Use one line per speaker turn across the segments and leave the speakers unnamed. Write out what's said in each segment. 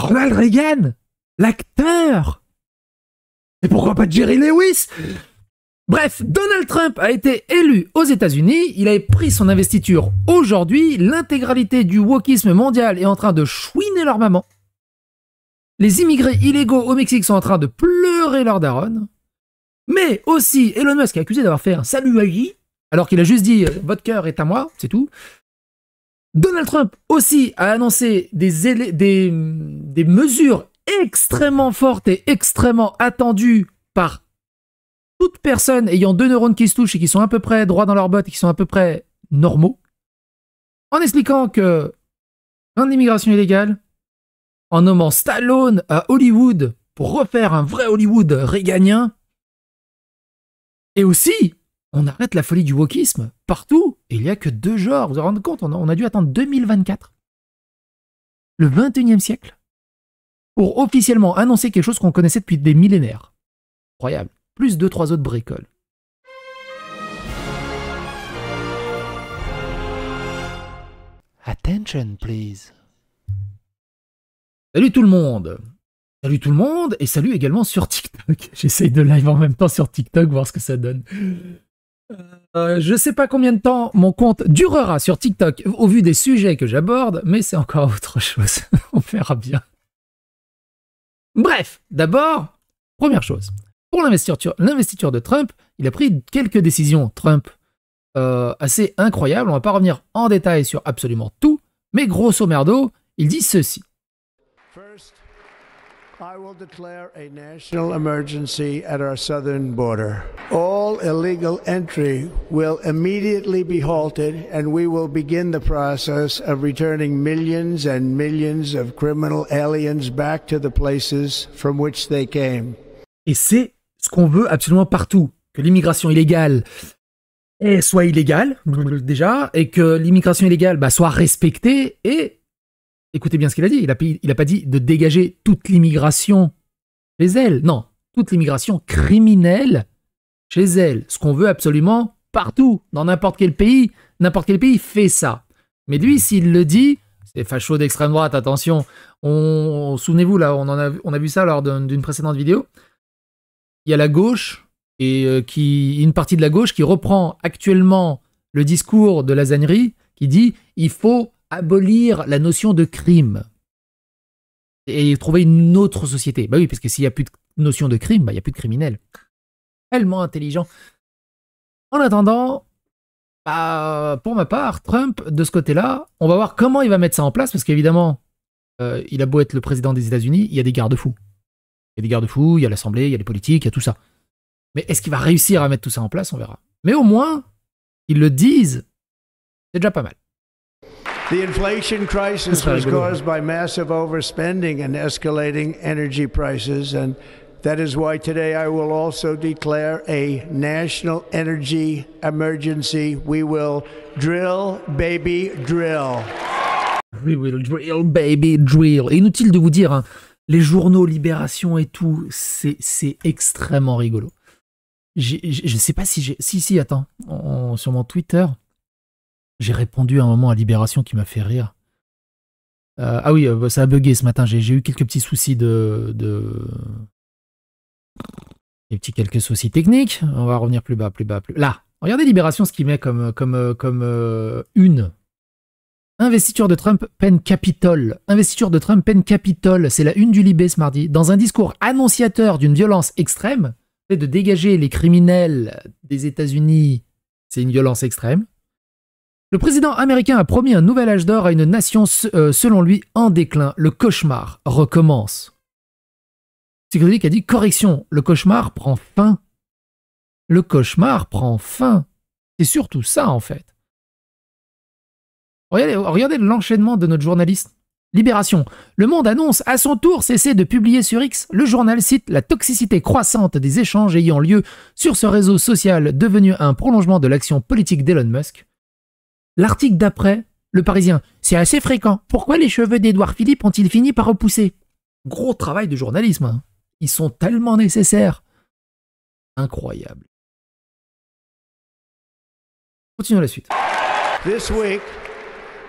Ronald Reagan, l'acteur. Et pourquoi pas Jerry Lewis? Bref, Donald Trump a été élu aux États-Unis, il a pris son investiture aujourd'hui, l'intégralité du wokisme mondial est en train de chouiner leur maman. Les immigrés illégaux au Mexique sont en train de pleurer leur daronne. Mais aussi, Elon Musk est accusé d'avoir fait un salut à Guy, alors qu'il a juste dit « votre cœur est à moi », c'est tout. Donald Trump aussi a annoncé des mesures extrêmement fortes et extrêmement attendues par toute personne ayant 2 neurones qui se touchent et qui sont à peu près droits dans leurs bottes et qui sont à peu près normaux, en expliquant que fin de l'immigration illégale, en nommant Stallone à Hollywood pour refaire un vrai Hollywood réganien, et aussi, on arrête la folie du wokisme partout, et il n'y a que 2 genres, vous vous rendez compte, on a dû attendre 2024, le 21e siècle, pour officiellement annoncer quelque chose qu'on connaissait depuis des millénaires. Incroyable. Plus 2-3 autres bricoles. Attention, please. Salut tout le monde. Salut tout le monde, et salut également sur TikTok. J'essaye de live en même temps sur TikTok, voir ce que ça donne. Je sais pas combien de temps mon compte durera sur TikTok au vu des sujets que j'aborde, mais c'est encore autre chose. On verra bien. Bref, d'abord, première chose. Pour l'investiture de Trump, il a pris quelques décisions Trump assez incroyables. On va pas revenir en détail sur absolument tout, mais grosso merdo, il dit ceci.
First, I will declare a national emergency at our southern border. All illegal entry will immediately be halted, and we will begin the process of returning millions and millions of criminal aliens back to the places from which they came.
Et c'est ce qu'on veut absolument partout, que l'immigration illégale soit illégale, déjà, et que l'immigration illégale soit respectée, et écoutez bien ce qu'il a dit, il a pas dit de dégager toute l'immigration chez elle, non, toute l'immigration criminelle chez elle, ce qu'on veut absolument partout, dans n'importe quel pays fait ça. Mais lui, s'il le dit, c'est facho d'extrême droite, attention, souvenez-vous, là, on a vu ça lors d'une précédente vidéo. Il y a la gauche, et une partie de la gauche qui reprend actuellement le discours de la Zannerie, qui dit il faut abolir la notion de crime et trouver une autre société. Bah oui, parce que s'il n'y a plus de notion de crime, il n'y a plus de criminels. Tellement intelligent. En attendant, pour ma part, Trump, de ce côté-là, on va voir comment il va mettre ça en place, parce qu'évidemment, il a beau être le président des États-Unis, il y a des garde-fous. Il y a des garde-fous, il y a l'Assemblée, il y a les politiques, il y a tout ça. Mais est-ce qu'il va réussir à mettre tout ça en place? On verra. Mais au moins, ils le disent, c'est déjà pas mal.
The inflation crisis was caused by massive overspending and escalating energy prices, and that is why today I will also declare a national energy emergency. We will drill, baby, drill.
We will drill, baby, drill. Et inutile de vous dire, hein, les journaux, Libération et tout, c'est extrêmement rigolo. Je sais pas si j'ai... Si, attends. Sur mon Twitter, j'ai répondu à un moment à Libération qui m'a fait rire. Ah oui, ça a bugué ce matin. J'ai eu quelques petits soucis des quelques soucis techniques. On va revenir plus bas. Là, regardez Libération, ce qu'il met comme une. Investiture de Trump peine Capitole. Investiture de Trump peine Capitole. C'est la une du Libé ce mardi. Dans un discours annonciateur d'une violence extrême, c'est de dégager les criminels des États-Unis, c'est une violence extrême. Le président américain a promis un nouvel âge d'or à une nation, selon lui, en déclin. Le cauchemar recommence. C'est qui a dit, correction, le cauchemar prend fin. Le cauchemar prend fin. C'est surtout ça, en fait. Regardez l'enchaînement de notre journaliste. Libération. Le Monde annonce à son tour cesser de publier sur X. Le journal cite la toxicité croissante des échanges ayant lieu sur ce réseau social devenu un prolongement de l'action politique d'Elon Musk. L'article d'après, Le Parisien. C'est assez fréquent. Pourquoi les cheveux d'Édouard Philippe ont-ils fini par repousser? Gros travail de journalisme. Hein. Ils sont tellement nécessaires. Incroyable. Continuons la suite.
This week,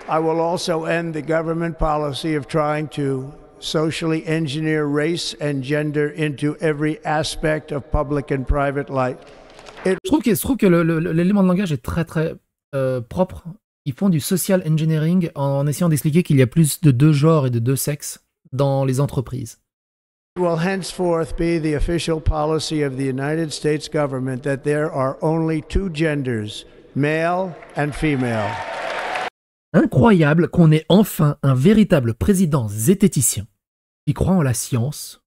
I will also end the government policy of trying to socially engineer race and gender into every aspect of public and private life.
Je trouve que l'élément de langage est très très propre. Ils font du social engineering en essayant d'expliquer qu'il y a plus de 2 genres et de 2 sexes dans les entreprises.
It will henceforth be the official policy of the United States government that there are only 2 genders, male and female.
Incroyable qu'on ait enfin un véritable président zététicien qui croit en la science.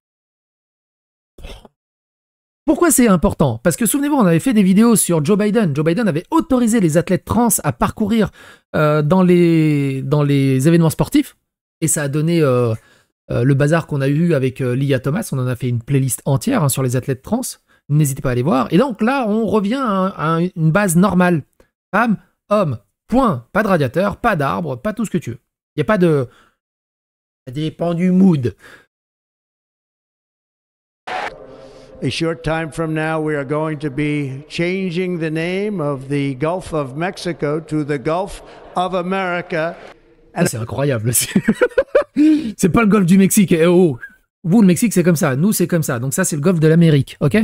Pourquoi c'est important? Parce que souvenez-vous, on avait fait des vidéos sur Joe Biden. Joe Biden avait autorisé les athlètes trans à parcourir dans les événements sportifs. Et ça a donné le bazar qu'on a eu avec Lia Thomas. On en a fait une playlist entière sur les athlètes trans. N'hésitez pas à aller voir. Et donc là, on revient à une base normale. Femme, homme, point. Pas de radiateur, pas d'arbre, pas tout ce que tu veux. Il n'y a pas de... Ça dépend du mood.
A short time from now, we are going to be changing the name of the Gulf of Mexico to the Gulf of America.
Ah, c'est incroyable. C'est pas le golfe du Mexique. Eh oh. Vous, le Mexique, c'est comme ça. Nous, c'est comme ça. Donc ça, c'est le golfe de l'Amérique. OK?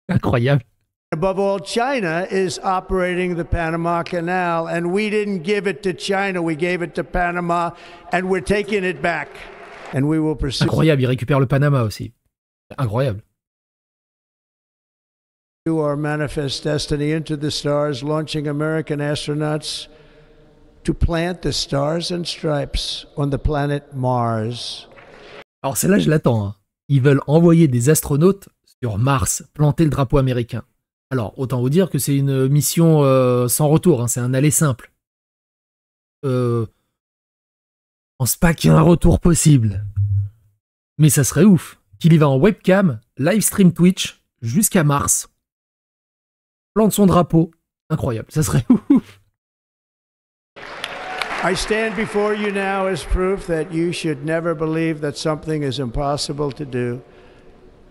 Incroyable.
Above all, China is operating the Panama Canal, and we didn't give it to China. We gave it to Panama, and we're taking it back. And we will pursue...
Incroyable. Il récupère le Panama aussi. Incroyable.
Our manifest destiny into the stars, launching American astronauts to plant the stars and stripes on the planet Mars.
Alors celle-là, je l'attends. Hein. Ils veulent envoyer des astronautes sur Mars, planter le drapeau américain. Alors, autant vous dire que c'est une mission sans retour. Hein. C'est un aller simple. Je pense pas qu'il y ait un retour possible. Mais ça serait ouf. Qu'il y va en webcam, live stream Twitch, jusqu'à Mars. Plante son drapeau. Incroyable. Ça serait ouf.
I stand before you now as proof that you should never believe that something is impossible to do.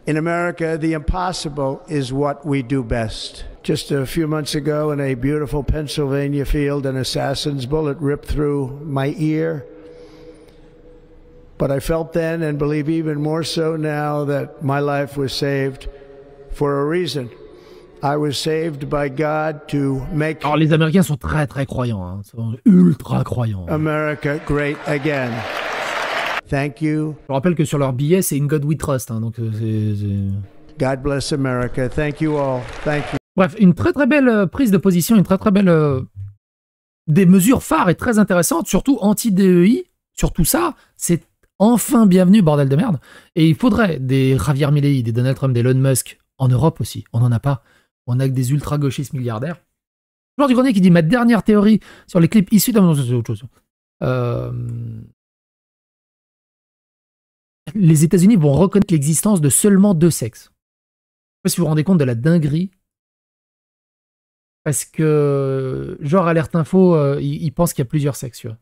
In America, the impossible is what we do best. Just a few months ago in a beautiful Pennsylvania field, an assassin's bullet ripped through my ear. But I felt then, and believe even more so now, that my life was saved for a reason. I was saved by God to make...
Alors les Américains sont très très croyants, hein. Ils sont ultra croyants.
America great again. Thank you.
Je rappelle que sur leur billet, c'est In God We Trust. Hein, donc
God bless America. Thank you all. Thank you.
Bref, une très très belle prise de position, une très très belle... des mesures phares et très intéressantes, surtout anti-DEI. Sur tout ça, c'est enfin bienvenu, bordel de merde. Et il faudrait des Javier Milei, des Donald Trump, des Elon Musk, en Europe aussi. On n'en a pas. On a que des ultra-gauchistes milliardaires. Jean du Grenier qui dit « Ma dernière théorie sur les clips issus d'un... » C'est autre chose. Les États-Unis vont reconnaître l'existence de seulement 2 sexes. Je ne sais pas si vous vous rendez compte de la dinguerie. Parce que, genre, Alerte Info, ils pensent qu'il y a plusieurs sexes. Tu vois.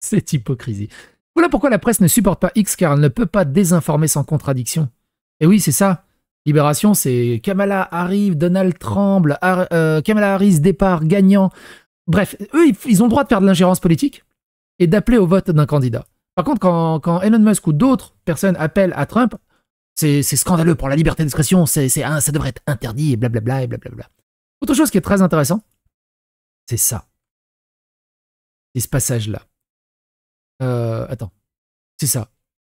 Cette hypocrisie. Voilà pourquoi la presse ne supporte pas X, car elle ne peut pas désinformer sans contradiction. Et oui, c'est ça. Libération, c'est Kamala arrive, Donald tremble, Kamala Harris départ, gagnant. Bref, eux, ils ont le droit de faire de l'ingérence politique et d'appeler au vote d'un candidat. Par contre, quand Elon Musk ou d'autres personnes appellent à Trump, c'est scandaleux pour la liberté d'expression, ça devrait être interdit et blablabla et blablabla. Autre chose qui est très intéressant, c'est ça. C'est ce passage-là. Attends. C'est ça.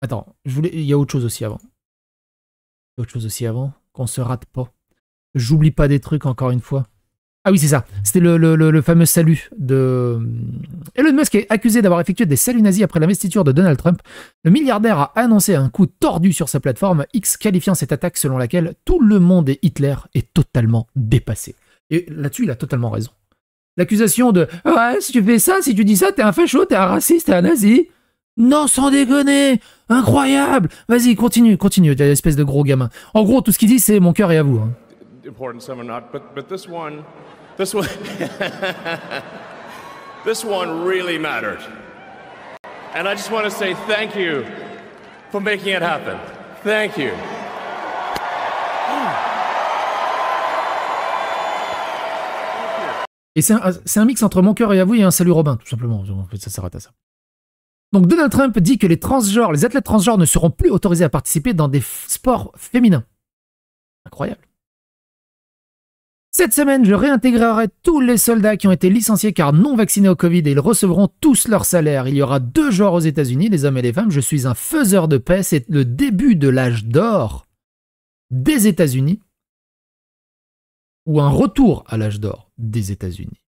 Attends, il y a autre chose aussi avant. Autre chose aussi avant, qu'on se rate pas. J'oublie pas des trucs encore une fois. Ah oui, c'est ça. C'était le fameux salut de... Elon Musk est accusé d'avoir effectué des saluts nazis après l'investiture de Donald Trump. Le milliardaire a annoncé un coup tordu sur sa plateforme X, qualifiant cette attaque selon laquelle tout le monde et Hitler est totalement dépassé. Et là-dessus, il a totalement raison. L'accusation de « Ouais, si tu fais ça, si tu dis ça, t'es un facho, t'es un raciste, t'es un nazi !» Non, sans déconner! Incroyable! Vas-y, continue, t'es une espèce de gros gamin. En gros, tout ce qu'il dit, c'est mon cœur est à vous. Hein.
Important, some are not, but this one, this one really mattered. And I just want to say thank you for making it happen. Thank you.
Et c'est un mix entre mon cœur et à vous et un salut Robin, tout simplement. En fait, ça s'arrête à ça. Donc Donald Trump dit que les athlètes transgenres ne seront plus autorisés à participer dans des sports féminins. Incroyable. Cette semaine, je réintégrerai tous les soldats qui ont été licenciés car non vaccinés au Covid et ils recevront tous leur salaire. Il y aura 2 joueurs aux États-Unis, les hommes et les femmes. Je suis un faiseur de paix. C'est le début de l'âge d'or des États-Unis ou un retour à l'âge d'or des États-Unis.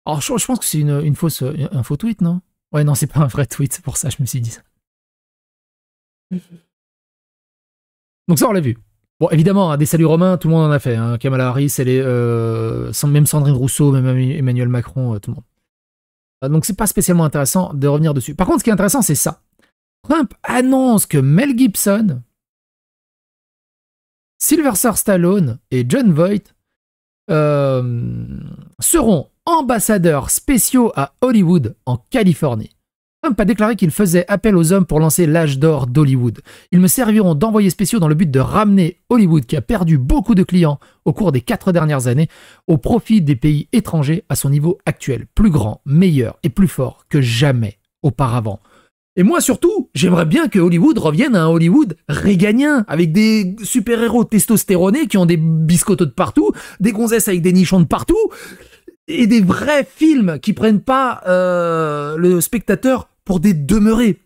Alors, je pense que c'est un faux tweet, non? Ouais, non, c'est pas un vrai tweet, c'est pour ça que je me suis dit ça. Donc ça, on l'a vu. Bon, évidemment, des saluts romains, tout le monde en a fait. Hein. Kamala Harris, même Sandrine Rousseau, même Emmanuel Macron, tout le monde. Donc c'est pas spécialement intéressant de revenir dessus. Par contre, ce qui est intéressant, c'est ça. Trump annonce que Mel Gibson, Sylvester Stallone et Jon Voight seront ambassadeurs spéciaux à Hollywood, en Californie. Trump a déclaré qu'il faisait appel aux hommes pour lancer l'âge d'or d'Hollywood. Ils me serviront d'envoyés spéciaux dans le but de ramener Hollywood, qui a perdu beaucoup de clients au cours des 4 dernières années, au profit des pays étrangers à son niveau actuel, plus grand, meilleur et plus fort que jamais auparavant. Et moi surtout, j'aimerais bien que Hollywood revienne à un Hollywood réganien, avec des super-héros testostéronés qui ont des biscottos de partout, des gonzesses avec des nichons de partout, et des vrais films qui prennent pas le spectateur pour des demeurés.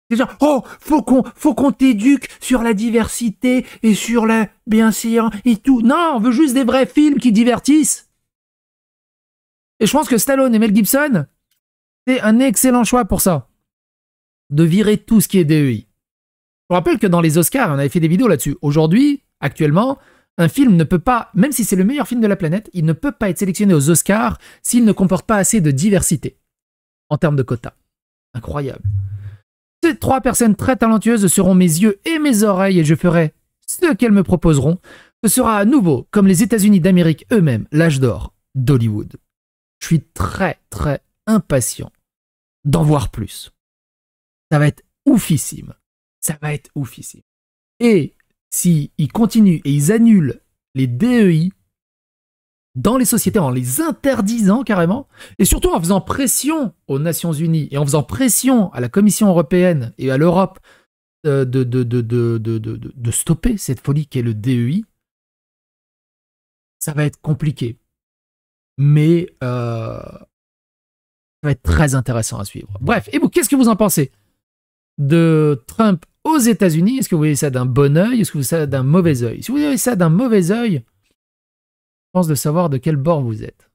C'est genre, oh, faut qu'on t'éduque sur la diversité et sur la bienséance et tout. Non, on veut juste des vrais films qui divertissent. Et je pense que Stallone et Mel Gibson, c'est un excellent choix pour ça. De virer tout ce qui est DEI. Je vous rappelle que dans les Oscars, on avait fait des vidéos là-dessus. Aujourd'hui, actuellement, un film ne peut pas, même si c'est le meilleur film de la planète, il ne peut pas être sélectionné aux Oscars s'il ne comporte pas assez de diversité en termes de quotas. Incroyable. Ces 3 personnes très talentueuses seront mes yeux et mes oreilles et je ferai ce qu'elles me proposeront. Ce sera à nouveau, comme les États-Unis d'Amérique eux-mêmes, l'âge d'or d'Hollywood. Je suis très, très impatient d'en voir plus. Ça va être oufissime. Ça va être oufissime. Et s'ils continuent et ils annulent les DEI dans les sociétés, en les interdisant carrément, et surtout en faisant pression aux Nations Unies et en faisant pression à la Commission européenne et à l'Europe de stopper cette folie qu'est le DEI, ça va être compliqué. Mais ça va être très intéressant à suivre. Bref, et vous, qu'est-ce que vous en pensez de Trump aux États-Unis? Est-ce que vous voyez ça d'un bon œil? Est-ce que vous voyez ça d'un mauvais œil? Si vous voyez ça d'un mauvais œil, je pense de savoir de quel bord vous êtes.